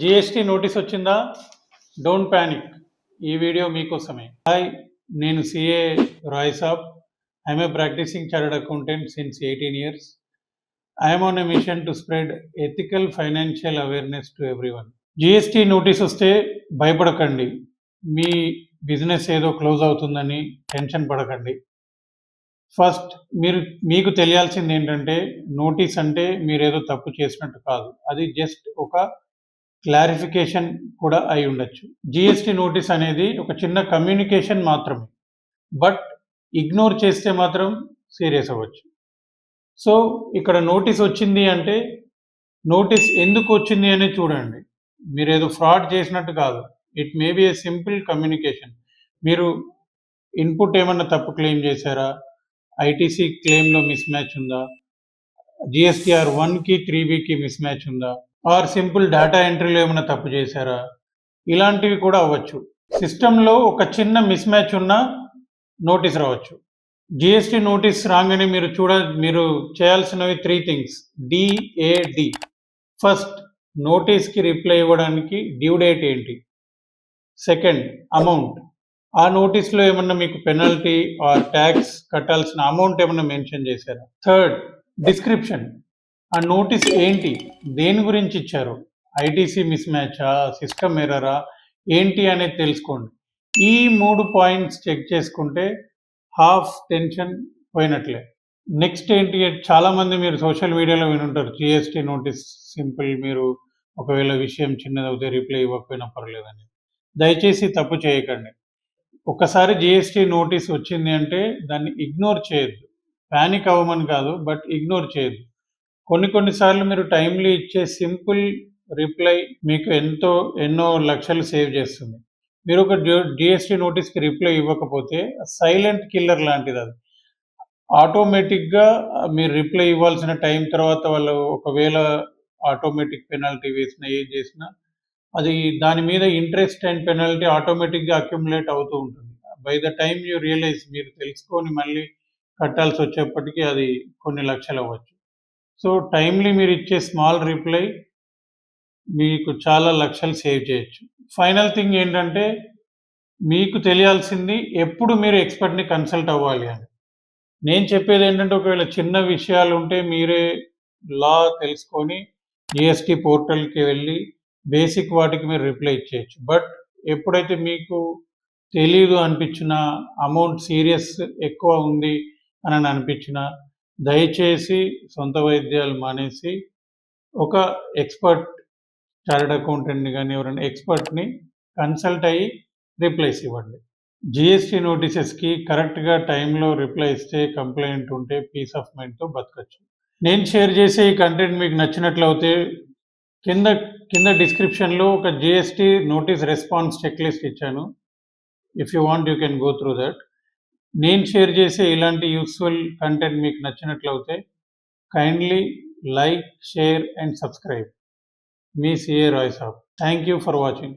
GST notice వచ్చిందా? Don't panic. ఈ video మీకోసమే. హాయ్, నేను CA Rai Saab. I'm a practising chartered accountant since 18 years. I'm on a mission to spread ethical financial awareness to everyone. GST notice వస్తే భయపడకండి. మీ business ఏదో close అవుతుందని tension పడకండి. ఫస్ట్ మీకు తెలియాల్సింది ఏంటంటే, నోటీస్ అంటే మీరేదో తప్పు చేసినట్టు కాదు. అది జస్ట్ ఒక క్లారిఫికేషన్ కూడా అయి ఉండొచ్చు. జిఎస్టీ నోటీస్ అనేది ఒక చిన్న కమ్యూనికేషన్ మాత్రమే. బట్ ఇగ్నోర్ చేస్తే మాత్రం సీరియస్ అవ్వచ్చు. సో ఇక్కడ నోటీస్ వచ్చింది అంటే నోటీస్ ఎందుకు వచ్చింది అని చూడండి. మీరేదో ఫ్రాడ్ చేసినట్టు కాదు. It may be A simple communication. మీరు ఇన్పుట్ ఏమన్నా తప్పు క్లెయిమ్ చేశారా? ఐటీసీ క్లెయిమ్లో మిస్ మ్యాచ్ ఉందా? జిఎస్టీఆర్ 1కి 3Bకి మిస్ మ్యాచ్ ఉందా? ఆర్ సింపుల్ డేటా ఎంట్రీలో ఏమైనా తప్పు చేశారా? ఇలాంటివి కూడా అవ్వచ్చు. సిస్టంలో ఒక చిన్న మిస్ మ్యాచ్ ఉన్నా నోటీస్ రావచ్చు. జిఎస్టీ నోటీస్ రాగానే మీరు చేయాల్సినవి 3 things. డిఏడి. ఫస్ట్, నోటీస్కి రిప్లై ఇవ్వడానికి డ్యూ డేట్ ఏంటి? Second, amount. ఆ నోటీస్లో ఏమన్నా మీకు పెనల్టీ ఆర్ ట్యాక్స్ కట్టాల్సిన అమౌంట్ ఏమన్నా మెన్షన్ చేశారా? Third, description. ఆ నోటీస్ ఏంటి, దేని గురించి ఇచ్చారు? ఐటీసీ మిస్ మ్యాచా, సిస్టమ్ ఎర్రరా, ఏంటి అనేది తెలుసుకోండి. ఈ 3 పాయింట్స్ చెక్ చేసుకుంటే హాఫ్ టెన్షన్ పోయినట్లే. నెక్స్ట్ ఏంటి, చాలామంది మీరు సోషల్ మీడియాలో వినుంటారు, జిఎస్టీ నోటీస్ సింపుల్, మీరు ఒకవేళ విషయం చిన్నదవుతే రిప్లై ఇవ్వకపోయినా పర్లేదని. దయచేసి తప్పు చేయకండి. ఒకసారి జిఎస్టీ నోటీస్ వచ్చింది అంటే దాన్ని ఇగ్నోర్ చేయొద్దు. ప్యానిక్ అవ్వమని కాదు, బట్ ఇగ్నోర్ చేయొద్దు. కొన్నిసార్లు మీరు టైమ్లీ ఇచ్చే సింపుల్ రిప్లై మీకు ఎన్నో లక్షలు సేవ్ చేస్తుంది. మీరు ఒక జిఎస్టీ నోటీస్కి రిప్లై ఇవ్వకపోతే సైలెంట్ కిల్లర్ లాంటిది. అది ఆటోమేటిక్గా మీరు రిప్లై ఇవ్వాల్సిన టైం తర్వాత వాళ్ళు ఒకవేళ ఆటోమేటిక్ పెనాల్టీ వేసినా ఏం చేసినా అది దాని మీద ఇంట్రెస్ట్ అండ్ పెనాల్టీ ఆటోమేటిక్గా అక్యుములేట్ అవుతూ ఉంటుంది. By the time you realise, మీరు తెలుసుకొని మళ్ళీ కట్టాల్సి వచ్చేప్పటికీ అది కొన్ని లక్షలు అవ్వచ్చు. సో టైమ్లీ మీరు ఇచ్చే స్మాల్ రిప్లై మీకు చాలా లక్షలు సేవ్ చేయొచ్చు. ఫైనల్ థింగ్ ఏంటంటే, మీకు తెలియాల్సింది ఎప్పుడు మీరు ఎక్స్పర్ట్ని కన్సల్ట్ అవ్వాలి అని. నేను చెప్పేది ఏంటంటే, ఒకవేళ చిన్న విషయాలు ఉంటే మీరే లా తెలుసుకొని జిఎస్టీ పోర్టల్కి వెళ్ళి బేసిక్ వాటికి మీరు రిప్లై ఇచ్చేయచ్చు. బట్ ఎప్పుడైతే మీకు తెలీదు అనిపించినా, అమౌంట్ సీరియస్ ఎక్కువ ఉంది అని అనిపించినా, దయచేసి సొంత వైద్యాలు మానేసి ఒక ఎక్స్పర్ట్ చార్టర్డ్ అకౌంటెంట్ని కానీ ఎవరైనా ఎక్స్పర్ట్ని కన్సల్ట్ అయ్యి రిప్లైస్ ఇవ్వండి. జిఎస్టీ నోటీసెస్కి కరెక్ట్గా టైంలో రిప్లై ఇస్తే, కంప్లైంట్ ఉంటే పీస్ ఆఫ్ మైండ్తో బతకచ్చు. నేను షేర్ చేసే ఈ కంటెంట్ మీకు నచ్చినట్లయితే కింద డిస్క్రిప్షన్లో ఒక GST notice response checklist ఇచ్చాను. If you want you can go through that. నేను షేర్ చేసే ఇలాంటి యూస్ఫుల్ కంటెంట్ మీకు నచ్చినట్లయితే kindly like, share and subscribe. మీ సిఏ రాయ్ సాబ్. Thank you for watching.